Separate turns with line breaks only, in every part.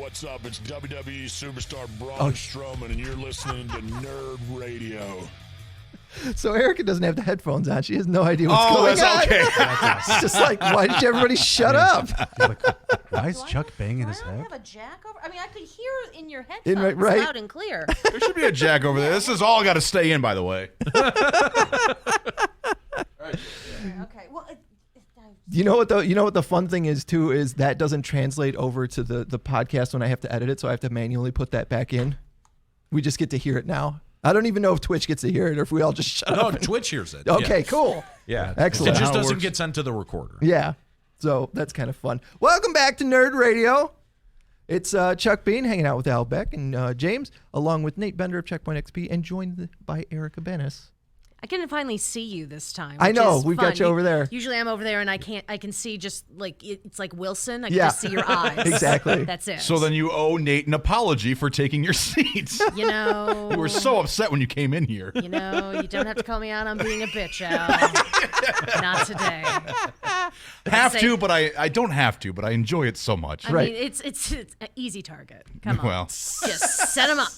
What's up? It's WWE superstar Braun Strowman, and you're listening to Nerd Radio.
So Erica doesn't have the headphones on. She has no idea what's going on.
That's okay.
It's just like, why did everybody shut up?
Why is Chuck banging his
Do I
head?
have a jack over? I mean, I could hear it in your headphones
right.
loud and clear.
There should be a jack over there. This is all got to stay in, by the way.
Okay. Well,
You know what the fun thing is too is that doesn't translate over to the podcast when I have to edit it, so I have to manually put that back in. We just get to hear it now. I don't even know if Twitch gets to hear it or if we all just shut up.
No, Twitch hears it.
Okay,
Yeah.
cool.
Yeah.
Excellent.
It just
How it
doesn't
works.
get sent to the recorder.
Yeah. So that's kind of fun. Welcome back to Nerd Radio. It's Chuck Bean hanging out with Al Beck and James, along with Nate Bender of Checkpoint XP, and joined by Erica Benas.
I can finally see you this time.
I
which
know.
is
We've
fun.
got you over there.
Usually I'm over there and I can see just like it's like Wilson. I can
Yeah.
just see your eyes.
Exactly.
That's it.
So then you owe Nate an apology for taking your seats.
you know,
You were so upset when you came in here.
you don't have to call me out on being a bitch, Al. Not today.
But I don't have to, but I enjoy it so much.
I
Right.
mean, it's an easy target. Come on.
Well.
Just set him up.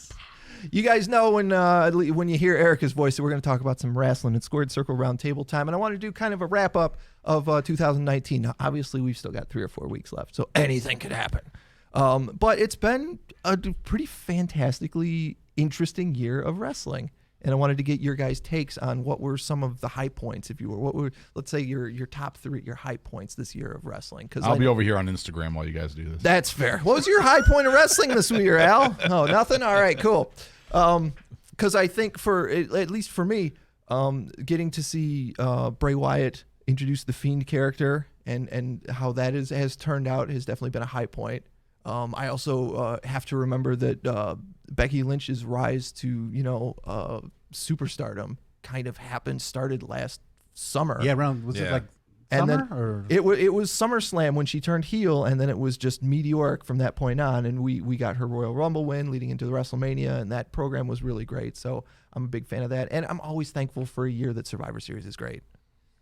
You guys know when you hear Erica's voice that we're going to talk about some wrestling and Squared Circle Round Table Time, and I want to do kind of a wrap up of 2019. Now, obviously, we've still got 3 or 4 weeks left, so anything could happen. But it's been a pretty fantastically interesting year of wrestling, and I wanted to get your guys' takes on what were some of the high points, if you will. What were, let's say, your top 3, your high points this year of wrestling? Because
I'll be over here on Instagram while you guys do this.
That's fair. What was your high point of wrestling this year, Al? Oh, nothing? All right, cool. Because I think at least for me, getting to see Bray Wyatt introduce the Fiend character and how that has turned out has definitely been a high point. I also have to remember that Becky Lynch's rise to superstardom kind of started last summer.
Yeah, was it like
And
summer?
then
Or?
it was SummerSlam when she turned heel, and then it was just meteoric from that point on. And we got her Royal Rumble win leading into the WrestleMania, and that program was really great. So I'm a big fan of that, and I'm always thankful for a year that Survivor Series is great.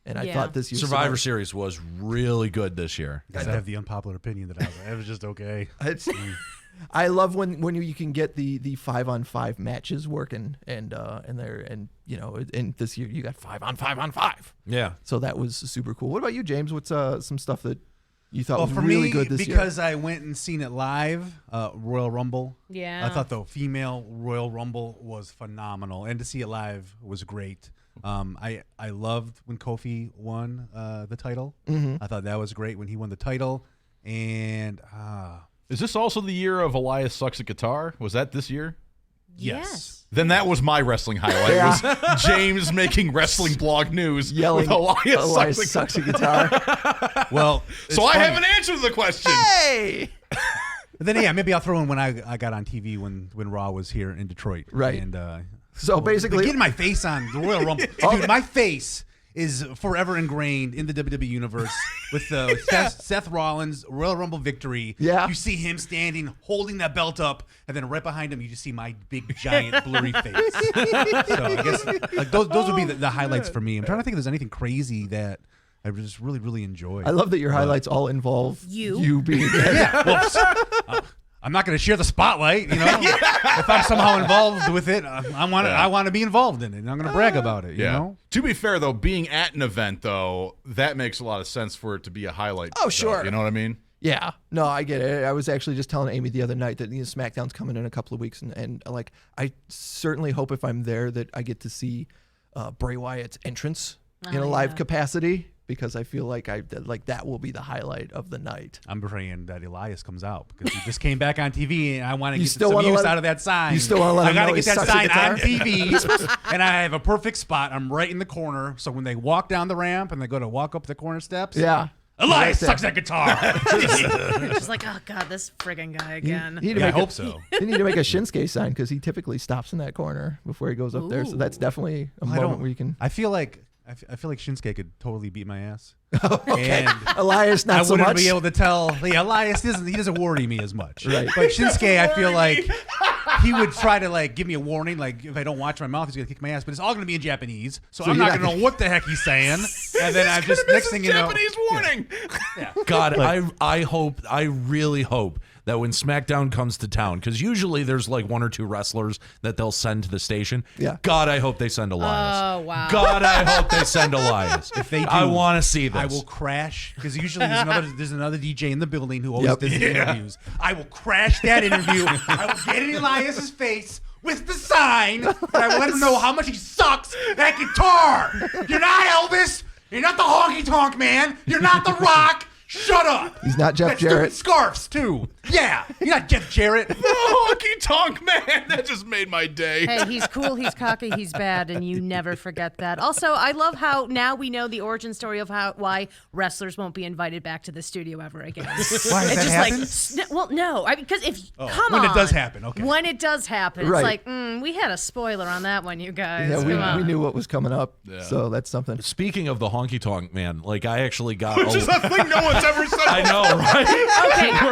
And I thought this year
Survivor Series was really good this year.
I have the unpopular opinion that it was just okay.
I love when you can get the 5-on-5 matches working, and this year you got 5-on-5-on-5.
Yeah.
So that was super cool. What about you, James? What's some stuff that you thought was
for
really
me,
good this year?
because I went and seen it live, Royal Rumble.
Yeah.
I thought the female Royal Rumble was phenomenal, and to see it live was great. I loved when Kofi won the title.
Mm-hmm.
I thought that was great when he won the title, and
Is this also the year of Elias sucks at guitar? Was that this year?
Yes.
Then that was my wrestling highlight. Was James making wrestling blog news
Yelling,
with
Elias sucks at guitar.
well,
So I have an answer to the question.
Hey!
then maybe I'll throw in when I got on TV when Raw was here in Detroit.
Right.
And
So basically,
getting my face on the Royal Rumble, dude, my face is forever ingrained in the WWE universe with the Seth Rollins Royal Rumble victory.
Yeah.
You see him standing, holding that belt up, and then right behind him, you just see my big, giant, blurry face. So I guess like those would be the highlights for me. I'm trying to think if there's anything crazy that I just really, really enjoy.
I love that your highlights all involve you being
Yeah. Well, I'm not going to share the spotlight, If I'm somehow involved with it, I want to be involved in it, and I'm going to brag about it, you know?
To be fair, though, being at an event, though, that makes a lot of sense for it to be a highlight.
Oh, sure.
You know what I mean?
Yeah, no, I get it. I was actually just telling Amy the other night that SmackDown's coming in a couple of weeks, and like I certainly hope if I'm there that I get to see Bray Wyatt's entrance in a live capacity, because I feel like that will be the highlight of the night.
I'm praying that Elias comes out because he just came back on TV, and I want to get
still
some
wanna
use
let
out of that sign.
you still wanna let
I
him
gotta
know
get
he
that
sucks at
sign on
guitar?
TV, and I have a perfect spot. I'm right in the corner, so when they walk down the ramp and they go to walk up the corner steps,
Yeah.
Elias
Right
sucks at guitar.
Just like, oh god, this friggin' guy again.
I hope so.
They need to make a Shinsuke sign because he typically stops in that corner before he goes up there. So that's definitely a moment where you can.
I feel like Shinsuke could totally beat my ass.
Okay.
And
Elias, not
I
so
wouldn't
much.
be able to tell. Yeah, Elias he doesn't worry me as much.
Right.
But Shinsuke, I feel like he would try to give me a warning. Like if I don't watch my mouth, he's gonna kick my ass. But it's all gonna be in Japanese, so I'm not gonna know what the heck he's saying. And then I'm just next thing you know,
Japanese warning.
God, I really hope that when SmackDown comes to town, because usually there's like 1 or 2 wrestlers that they'll send to the station.
Yeah.
God, I hope they send Elias.
Oh, wow.
God, I hope they send Elias.
If they do,
I want to see this.
I will crash because usually there's another DJ in the building who always does the interviews. I will crash that interview. I will get in Elias's face with the sign, and I will let him know how much he sucks at guitar. You're not Elvis. You're not the honky tonk man. You're not The Rock. Shut up.
He's not Jeff
that
Jarrett.
Stupid scarves too. Yeah, you're not Jeff Jarrett.
Honky tonk man. That just made my day.
Hey, he's cool, he's cocky, he's bad, and you never forget that. Also, I love how now we know the origin story of why wrestlers won't be invited back to the studio ever again.
Why does
It's
that
just
happen?
like, well, no, because
when it does happen, okay.
When it does happen,
Right.
it's like, we had a spoiler on that one, you guys.
Yeah,
Come on.
we knew what was coming up, so that's something.
Speaking of the honky tonk man, like I actually got
Which is a thing no one's ever said.
I know, right?
Okay.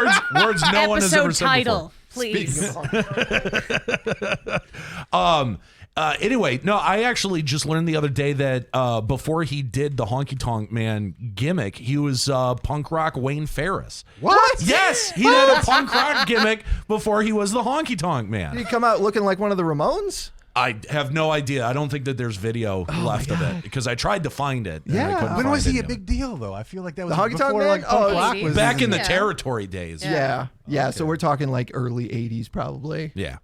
words no one has ever
Episode
said
title,
before.
please.
Anyway, no, I actually just learned the other day that before he did the honky tonk man gimmick, he was punk rock Wayne Ferris.
What?
Yes, he had a punk rock gimmick before he was the honky tonk
Did
man.
he come out looking like one of the Ramones?
I have no idea. I don't think that there's video left of it because I tried to find it. And I
Yeah.
couldn't
When
find
was he
it.
a big deal though? I feel like that was
The honky tonk
before
man?
like punk
Oh,
rock
80s.
was
Back in the
Yeah.
territory days.
Yeah. So we're talking like early 80s probably.
Yeah.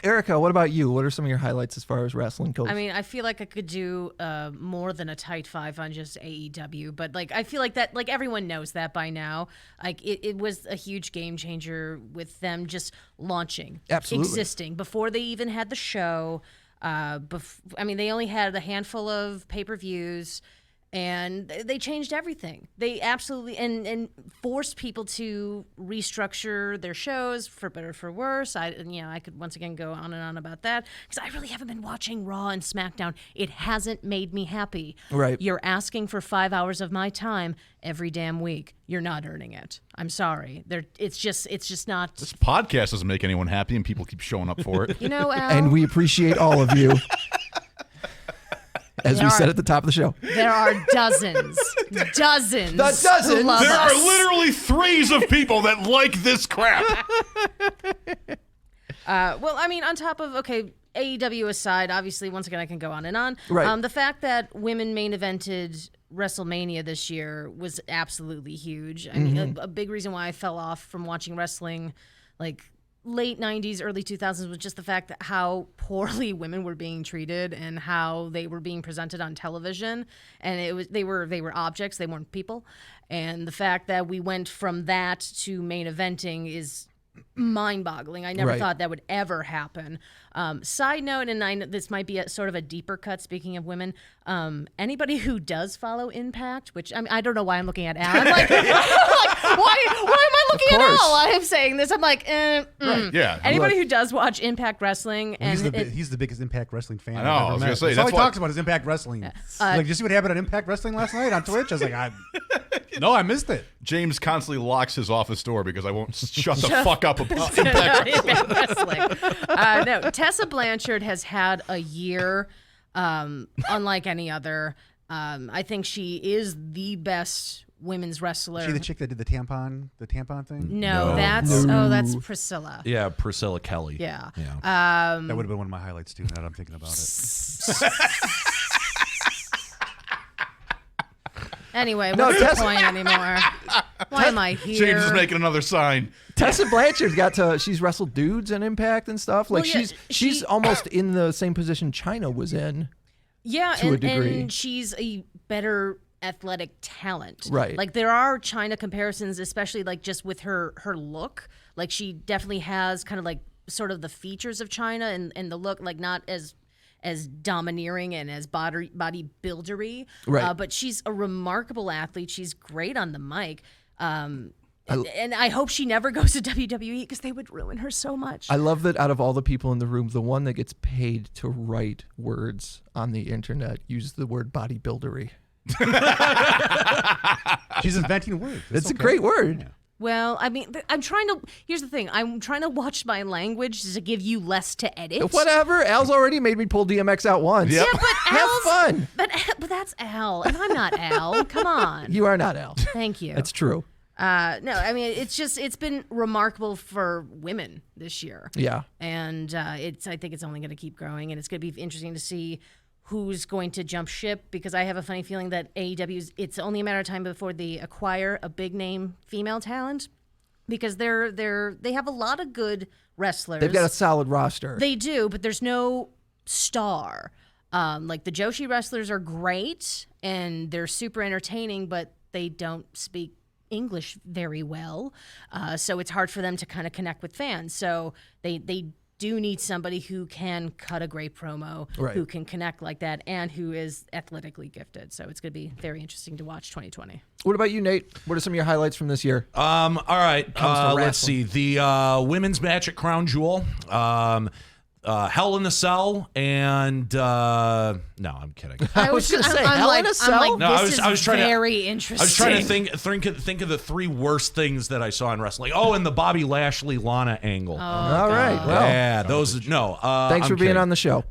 Erica, what about you? What are some of your highlights as far as wrestling goes?
I mean, I feel like I could do more than a tight 5 on just AEW, but like I feel like that, like everyone knows that by now. Like it was a huge game changer with them just launching,
Absolutely.
existing before they even had the show. I mean, they only had a handful of pay-per-views, and they changed everything. They absolutely and forced people to restructure their shows for better or for worse. I could once again go on and on about that because I really haven't been watching Raw and SmackDown. It hasn't made me happy.
Right.
You're asking for 5 hours of my time every damn week. You're not earning it. I'm sorry. It's just not.
This podcast doesn't make anyone happy, and people keep showing up for it.
You know, Al,
and we appreciate all of you. As we said at the top of the show.
there are dozens
The dozens?
who love
There are
us.
literally threes of people that like this crap.
Well, I mean, on top of, AEW aside, obviously, once again, I can go on and on.
Right.
The fact that women main evented WrestleMania this year was absolutely huge. I mean, a big reason why I fell off from watching wrestling, like, late 90s, early 2000s was just the fact that how poorly women were being treated and how they were being presented on television, and they were objects, they weren't people. And the fact that we went from that to main eventing is mind-boggling. I never
Right.
thought that would ever happen. Side note, and I know this might be sort of a deeper cut, speaking of women, anybody who does follow Impact, which I don't know why I'm looking at Al. I'm like, why am I looking at
course.
Al? I'm saying this. I'm like,
Yeah.
Anybody who does watch Impact Wrestling, and
He's the biggest Impact Wrestling fan.
I know,
I've
I
ever
was
met.
gonna say,
That's all
that's
he
why-
talks about is Impact Wrestling. Like, did you see what happened at Impact Wrestling last night on Twitch? I was like, no, I missed it.
James constantly locks his office door because I won't shut the fuck up about Impact.
Impact Wrestling. No, Tessa Blanchard has had a year unlike any other. I think she is the best women's wrestler.
Is she the chick that did the tampon thing?
No, that's Priscilla.
Yeah, Priscilla Kelly.
Yeah.
Yeah.
That would have been one of my highlights too. Now that I'm thinking about it.
Anyway,
No,
what's the
Tessa-
point anymore? Why am I here?
James is making another sign.
Tessa Blanchard she's wrestled dudes in Impact and stuff. Like
Well, yeah,
she's
she-
almost in the same position Chyna was in.
Yeah,
to a degree.
and she's a better athletic talent.
Right.
Like there are China comparisons, especially like just with her look. Like she definitely has kind of like sort of the features of China and the look, like not as domineering and as body buildery.
Right.
But she's a remarkable athlete. She's great on the mic. And I hope she never goes to WWE because they would ruin her so much.
I love that out of all the people in the room, the one that gets paid to write words on the internet uses the word bodybuildery.
She's inventing words.
It's a
okay.
great word.
Well, I mean, here's the thing. I'm trying to watch my language to give you less to edit.
Whatever. Al's already made me pull DMX out once.
Yep.
Yeah, but
Have
Al's,
fun.
But that's Al, and I'm not Al. Come on.
You are not Al.
Thank you.
That's true.
No, I mean it's been remarkable for women this year.
Yeah.
And I think it's only going to keep growing, and it's going to be interesting to see who's going to jump ship, because I have a funny feeling that it's only a matter of time before they acquire a big name female talent, because they have a lot of good wrestlers.
They've got a solid roster.
They do, but there's no star. Like the Joshi wrestlers are great and they're super entertaining, but they don't speak English very well, so it's hard for them to kind of connect with fans. So they do need somebody who can cut a great promo,
Right.
who can connect like that, and who is athletically gifted. So it's going to be very interesting to watch 2020.
What about you, Nate? What are some of your highlights from this year?
All right.
Comes to
Let's see. The women's match at Crown Jewel. Hell in the Cell, and no, I'm kidding.
I was going to say,
I'm
Hell
like,
in a
I'm
Cell?
like,
No,
this
I was
is
trying to-
very interesting.
I was trying to think of the three worst things that I saw in wrestling. Oh, and the Bobby Lashley Lana angle.
All right. Well,
Yeah, those. No.
thanks
I'm
for being
kidding.
on the show.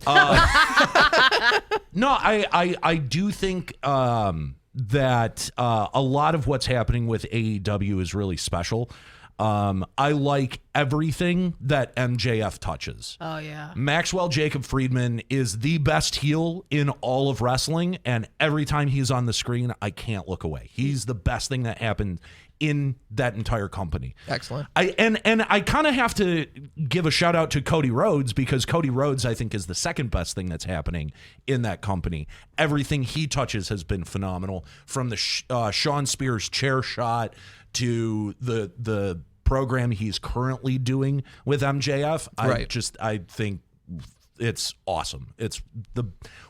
No, I do think that a lot of what's happening with AEW is really special. I like everything that MJF touches.
Oh yeah.
Maxwell Jacob Friedman is the best heel in all of wrestling, and every time he's on the screen, I can't look away. He's the best thing that happened in that entire company.
Excellent.
I kind of have to give a shout out to Cody Rhodes, because Cody Rhodes, I think, is the second best thing that's happening in that company. Everything he touches has been phenomenal, from the Sean Spears chair shot to the program he's currently doing with MJF.
Right.
I think it's awesome. It's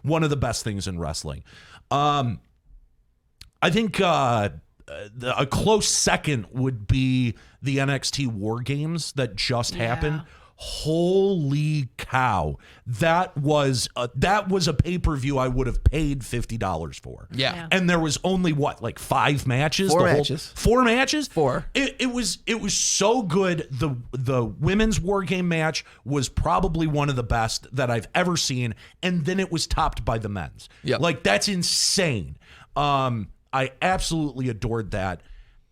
one of the best things in wrestling. I think a close second would be the NXT War Games that just happened. Holy cow. That was a pay-per-view I would have paid $50 for.
Yeah.
And there was only like 5 matches?
Four matches.
4 matches?
4.
It was so good. The women's War Game match was probably one of the best that I've ever seen, and then it was topped by the men's.
Yep.
Like, that's insane. I absolutely adored that.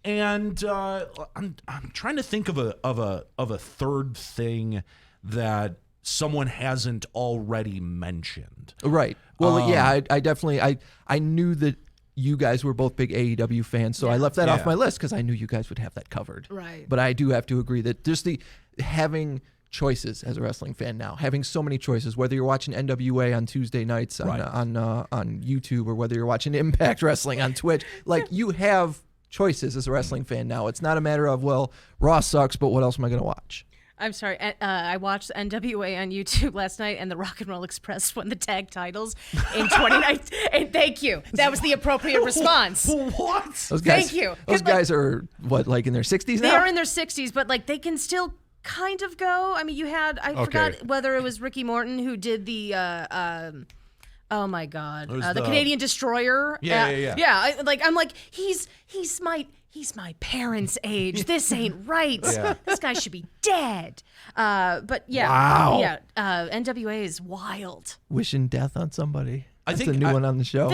And I'm trying to think of a third thing that someone hasn't already mentioned.
Right. Well, yeah, I definitely I knew that you guys were both big AEW fans, so I left that off my list because I knew you guys would have that covered.
Right.
But I do have to agree that just having choices as a wrestling fan now, having so many choices, whether you're watching NWA on Tuesday nights on YouTube, or whether you're watching Impact Wrestling on Twitch, like, you have choices as a wrestling fan now. It's not a matter of, well, Raw sucks, but what else am I going to watch?
I'm sorry. I watched NWA on YouTube last night, and the Rock and Roll Express won the tag titles in 2019. And thank you. That was the appropriate response.
What?
Those guys,
Thank you.
Those
'Cause, like,
guys are, what, like in their 60s now?
They are in their 60s, but like they can still kind of go. I mean, you had, I forgot whether it was Ricky Morton who did the oh my God, the Canadian Destroyer.
Yeah.
I'm like, he's my parents' age. This ain't right. This guy should be dead. But yeah,
Wow.
NWA is wild.
Wishing death on somebody. That's
think
a new one on the show.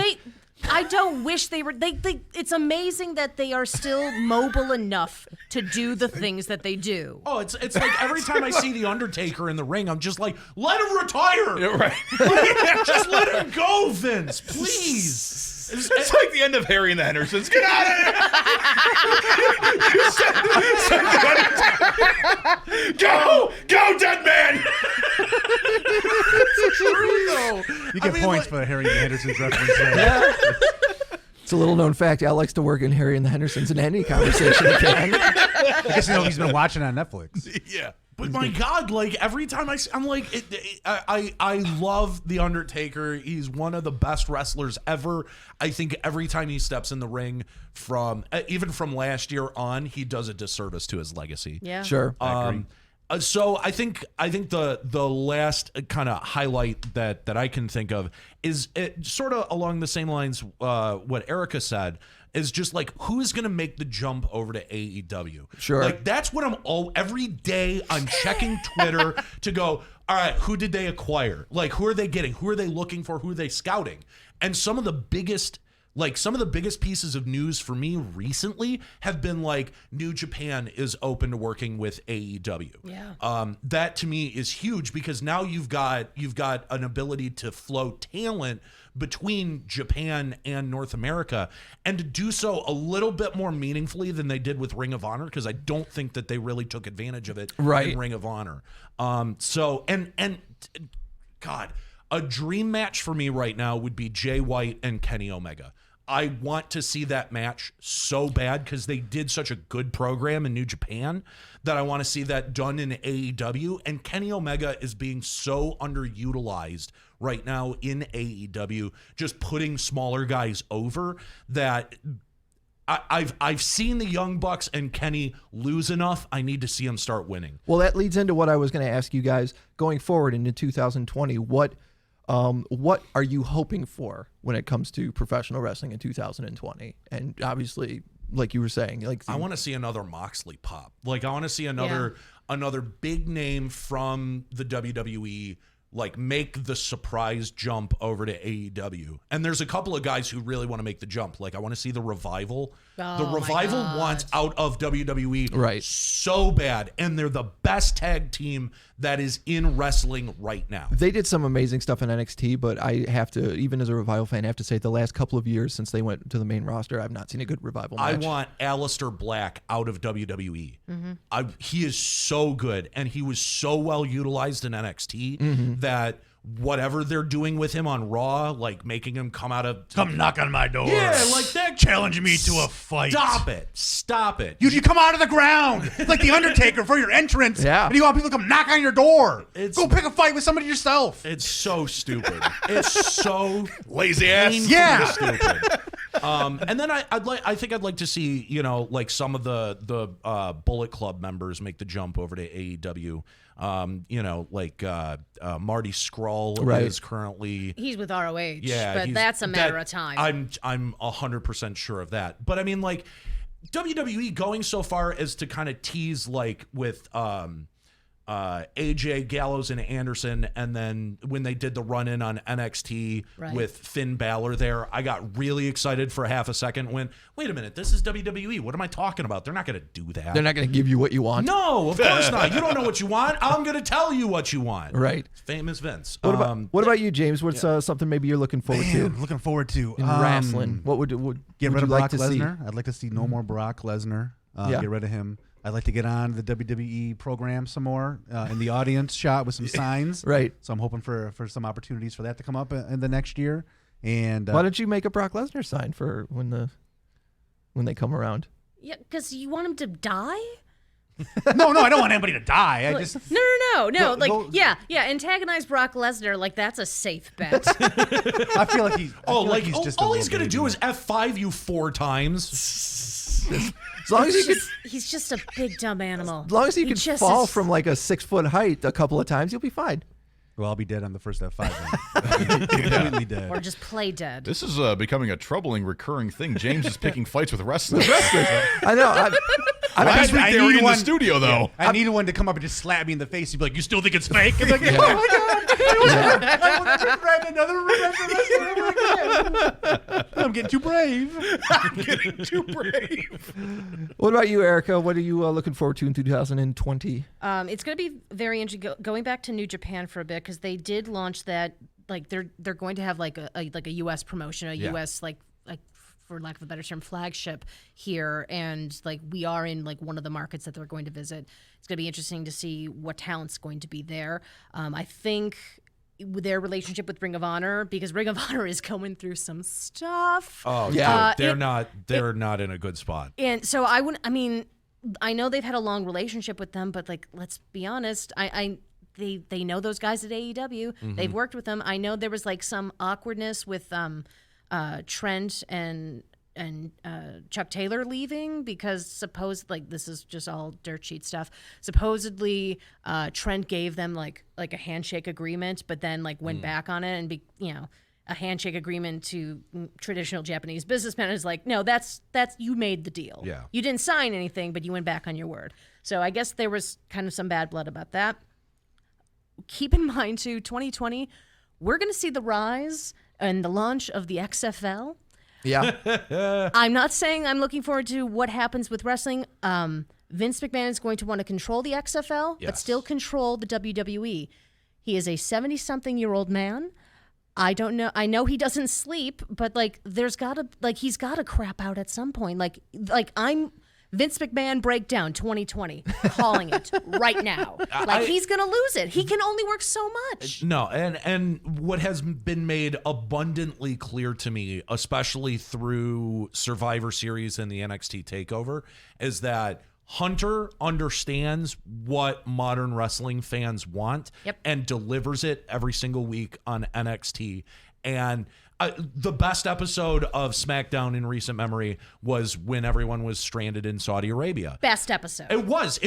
I don't wish they were. They. It's amazing that they are still mobile enough to do the things that they do.
Oh, it's like every time I see the Undertaker in the ring, I'm just like, let him retire.
Yeah, right.
Just let him go, Vince, please.
It's like the end of Harry and the Hendersons. Get out of here! Go, dead man!
It's true, though.
You get points for the Harry and the Hendersons reference.
It's a little known fact. Al likes to work in Harry and the Hendersons in any conversation he can.
I guess he's been watching on Netflix.
Yeah.
But my God, like every time I'm like, I love the Undertaker. He's one of the best wrestlers ever. I think every time he steps in the ring, even from last year on, he does a disservice to his legacy.
Yeah.
Sure.
So I think the last kind of highlight that I can think of is sort of along the same lines what Erica said, is just like, who's going to make the jump over to AEW?
Sure.
Like, that's what every day I'm checking Twitter to go, all right, who did they acquire? Like, who are they getting? Who are they looking for? Who are they scouting? And some of the biggest Like some of the biggest pieces of news for me recently have been like New Japan is open to working with AEW.
Yeah.
That to me is huge because now you've got an ability to flow talent between Japan and North America, and to do so a little bit more meaningfully than they did with Ring of Honor, because I don't think that they really took advantage of it in Ring of Honor. So God, a dream match for me right now would be Jay White and Kenny Omega. I want to see that match so bad because they did such a good program in New Japan that I want to see that done in AEW. And Kenny Omega is being so underutilized right now in AEW, just putting smaller guys over, that I've seen the Young Bucks and Kenny lose enough. I need to see them start winning.
Well, that leads into what I was going to ask you guys going forward into 2020. What are you hoping for when it comes to professional wrestling in 2020? And obviously, like you were saying, like
I want to see another Moxley pop. Like I want to see another big name from the WWE like make the surprise jump over to AEW. And there's a couple of guys who really want to make the jump. Like I want to see the Revival. The Revival wants out of WWE so bad, and they're the best tag team that is in wrestling right now.
They did some amazing stuff in NXT, but I have to, even as a Revival fan, I have to say the last couple of years since they went to the main roster, I've not seen a good Revival match.
I want Aleister Black out of WWE. He is so good, and he was so well utilized in NXT that whatever they're doing with him on Raw, like making him come
knock on my door.
Yeah, like that.
Challenge me to a fight.
Stop it.
You come out of the ground like the Undertaker for your entrance.
Yeah.
And you want people to come knock on your door. Go pick a fight with somebody yourself.
It's so stupid. It's so
Lazy ass.
painfully stupid. And then I think I'd like to see, like some of the Bullet Club members make the jump over to AEW. Like Marty Scurll is currently.
He's with ROH,
Yeah,
but that's a matter of time.
I'm 100% sure of that. But I mean, like WWE going so far as to kind of tease like with AJ, Gallows, and Anderson, and then when they did the run-in on NXT with Finn Balor there, I got really excited for half a second when, wait a minute, this is WWE. What am I talking about? They're not going to do that.
They're not going to give you what you want.
No, of course not. You don't know what you want. I'm going to tell you what you want.
Right.
Famous Vince.
What about you, James? What's something maybe you're looking forward to
Looking forward to
in wrestling? What would
get
would
rid
you
of
like
Brock
to see?
Lesnar. I'd like to see no more Brock Lesnar.
Yeah.
Get rid of him. I'd like to get on the WWE program some more in the audience shot with some signs.
Right.
So I'm hoping for some opportunities for that to come up in the next year. And
why don't you make a Brock Lesnar sign for when they come around?
Yeah, because you want him to die?
No, I don't want anybody to die.
No. Like,
go-
yeah. Antagonize Brock Lesnar. Like, that's a safe bet.
I feel like he's. He's just.
All he's gonna do is F5 you 4 times.
As long as you could,
He's just a big dumb animal.
as long as you
He
could
just
fall
is-
from like a 6-foot height a couple of times, you'll be fine.
Well, I'll be dead on the first F5. Completely dead.
Or just play dead.
This is becoming a troubling, recurring thing. James is picking fights with wrestlers.
I know.
Last week they were in the
one-
studio, though.
I need one to come up and just slap me in the face. You'd be like, "You still think it's fake?" And like, "Oh my god, I want to befriend another wrestler ever again." I'm getting too brave.
I'm getting too brave.
What about you, Erica? What are you looking forward to in 2020?
It's going to be very interesting. Going back to New Japan for a bit, because they did launch that. Like they're going to have like a U.S. promotion, U.S. like for lack of a better term, flagship here, and like we are in like one of the markets that they're going to visit. It's going to be interesting to see what talent's going to be there. I think their relationship with Ring of Honor, because Ring of Honor is going through some stuff.
Oh
Yeah.
they're not in a good spot.
And so I know they've had a long relationship with them, but like, let's be honest, they know those guys at AEW. They've worked with them. I know there was like some awkwardness with Trent and Chuck Taylor leaving because this is just all dirt sheet stuff. Supposedly Trent gave them like a handshake agreement, but then like went back on it and a handshake agreement to traditional Japanese businessmen is like, no, that's you made the deal.
Yeah.
You didn't sign anything, but you went back on your word. So I guess there was kind of some bad blood about that. Keep in mind too, 2020, we're going to see the rise and the launch of the XFL.
Yeah.
I'm not saying I'm looking forward to what happens with wrestling. Vince McMahon is going to want to control the XFL, but
Yes.
still control the WWE. He is a 70-something-year-old man. I don't know. I know he doesn't sleep, but like, he's got to crap out at some point. Like I'm Vince McMahon breakdown 2020, calling it right now. Like he's gonna lose it. He can only work so much.
No, and what has been made abundantly clear to me, especially through Survivor Series and the NXT takeover, is that Hunter understands what modern wrestling fans want and delivers it every single week on NXT. And the best episode of SmackDown in recent memory was when everyone was stranded in Saudi Arabia.
Best episode.
It was.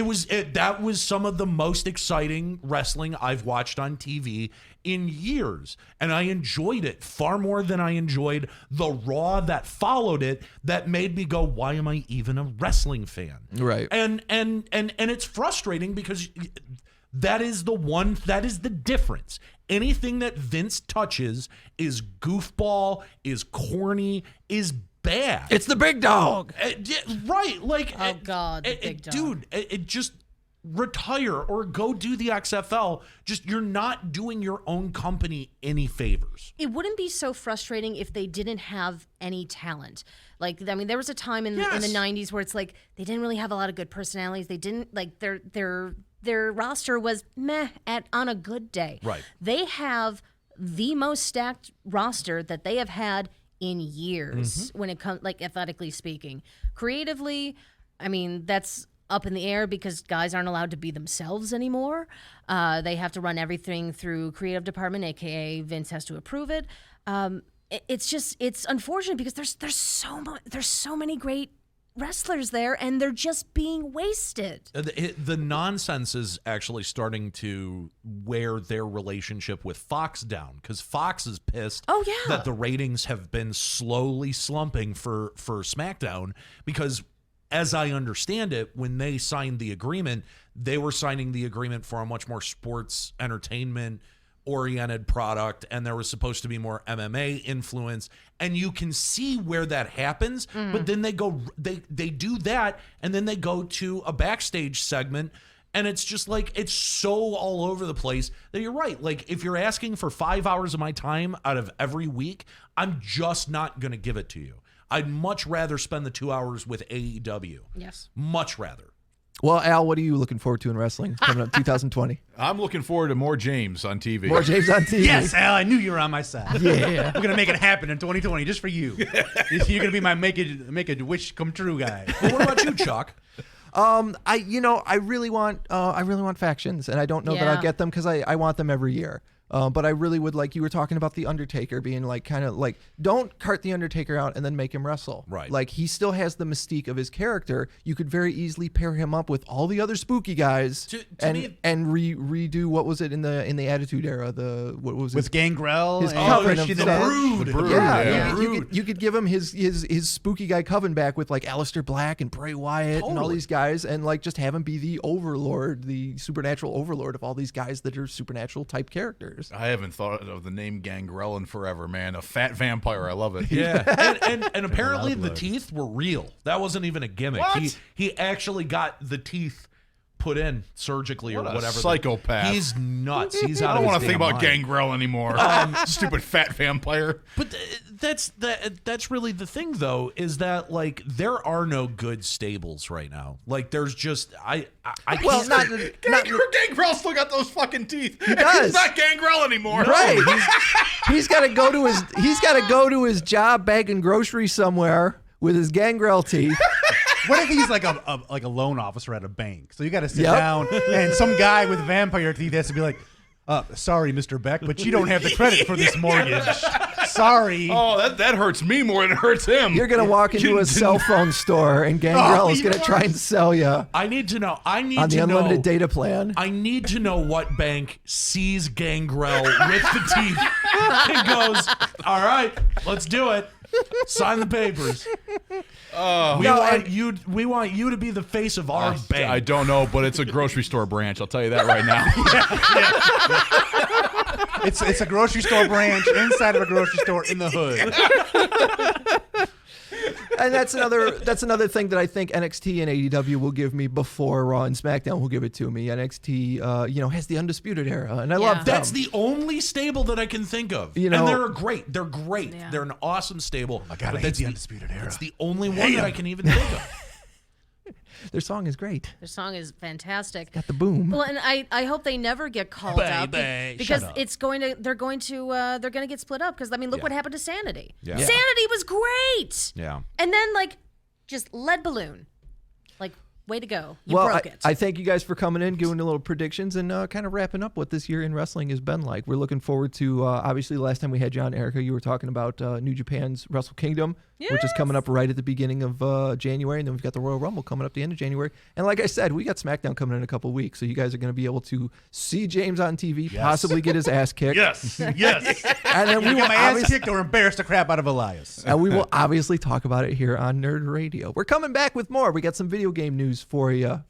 That was some of the most exciting wrestling I've watched on TV in years. And I enjoyed it far more than I enjoyed the Raw that followed it, that made me go, why am I even a wrestling fan?
Right.
And it's frustrating because that is the difference. Anything that Vince touches is goofball, is corny, is bad.
It's the big dog.
Right. Like,
Oh, God, the big dog.
Dude, it just retire or go do the XFL. Just, you're not doing your own company any favors.
It wouldn't be so frustrating if they didn't have any talent. Like, I mean, there was a time in the 90s where it's like they didn't really have a lot of good personalities. They didn't, like, their roster was meh on a good day.
Right.
They have the most stacked roster that they have had in years when it comes, like, athletically speaking. Creatively, I mean, that's up in the air because guys aren't allowed to be themselves anymore. They have to run everything through creative department, aka Vince has to approve it. It's unfortunate because there's so many great wrestlers there, and they're just being wasted.
The nonsense is actually starting to wear their relationship with Fox down, because Fox is pissed that the ratings have been slowly slumping for SmackDown, because as I understand it, when they signed the agreement, they were signing the agreement for a much more sports entertainment oriented product, and there was supposed to be more MMA influence, and you can see where that happens. But then they do that, and then they go to a backstage segment, and it's just like, it's so all over the place that you're right. Like, if you're asking for 5 hours of my time out of every week, I'm just not going to give it to you. I'd much rather spend the 2 hours with AEW.
Yes.
Much rather.
Well, Al, what are you looking forward to in wrestling coming up 2020?
I'm looking forward to more James on TV.
More James on TV.
Yes, Al, I knew you were on my side.
Yeah.
We're gonna make it happen in 2020 just for you. You're gonna be my make a wish come true guy.
Well, what about you, Chuck?
I really want factions, and I don't know that I'll
Yeah.
get them because I want them every year. But I really would like, you were talking about The Undertaker being like, kind of like, don't cart The Undertaker out and then make him wrestle.
Right.
Like, he still has the mystique of his character. You could very easily pair him up with all the other spooky guys and redo, what was it in the Attitude Era? What was
With
it?
Gangrel
His
and
coven
Christian
of
and
Brood.
Edge.
Brood,
Yeah,
yeah.
You could give him his spooky guy coven back with like Aleister Black and Bray Wyatt and all these guys, and like just have him be the overlord, the supernatural overlord of all these guys that are supernatural type characters.
I haven't thought of the name Gangrel in forever, man. A fat vampire. I love it.
Yeah, and apparently the teeth were real. That wasn't even a gimmick.
What?
He actually got the teeth put in surgically
What
or
a
whatever.
psychopath.
He's nuts. He's out
I don't
of
want
his
to think
damn
about
mind.
Gangrel anymore. Stupid fat vampire.
But that's really the thing, though, is that like there are no good stables right now. Like there's just I
Well,
can't.
not
Gangrel still got those fucking teeth. He
does.
He's not Gangrel anymore.
right. He's got to go to his job bagging groceries somewhere with his Gangrel teeth.
What if he's like a loan officer at a bank? So you got to sit
Yep.
down, and some guy with vampire teeth has to be like, "Sorry, Mr. Beck, but you don't have the credit for this mortgage. Sorry."
Oh, that hurts me more than it hurts him.
You're gonna walk into a cell phone store and Gangrel is gonna try and sell you
I need to know. I need
on the
to
unlimited
know.
data plan.
I need to know what bank sees Gangrel with the teeth and goes, all right, let's do it. Sign the papers. We want you to be the face of our bank.
I don't know, but it's a grocery store branch. I'll tell you that right now.
It's a grocery store branch inside of a grocery store in the hood.
And that's another thing that I think NXT and AEW will give me before Raw and SmackDown will give it to me. NXT, has the Undisputed Era, and I love them.
That's the only stable that I can think of. And they're great. They're great.
Yeah.
They're an awesome stable.
I gotta hate the Undisputed Era.
That's the only one that I can even think of.
Their song is great.
Their song is fantastic.
Got the boom.
Well, and I hope they never get called out because
Shut up.
they're going to get split up because look what happened to Sanity.
Yeah.
Sanity was great.
Yeah.
And then just lead balloon. Way to go. You broke it.
I thank you guys for coming in, doing a little predictions, and kind of wrapping up what this year in wrestling has been like. We're looking forward to, obviously, the last time we had you on, Erica, you were talking about New Japan's Wrestle Kingdom, which is coming up right at the beginning of January, and then we've got the Royal Rumble coming up the end of January. And like I said, we got SmackDown coming in a couple weeks, so you guys are going to be able to see James on TV, possibly get his ass kicked.
Yes.
And then we will
Get my ass kicked or embarrass the crap out of Elias.
and we will obviously talk about it here on Nerd Radio. We're coming back with more. We got some video game news for you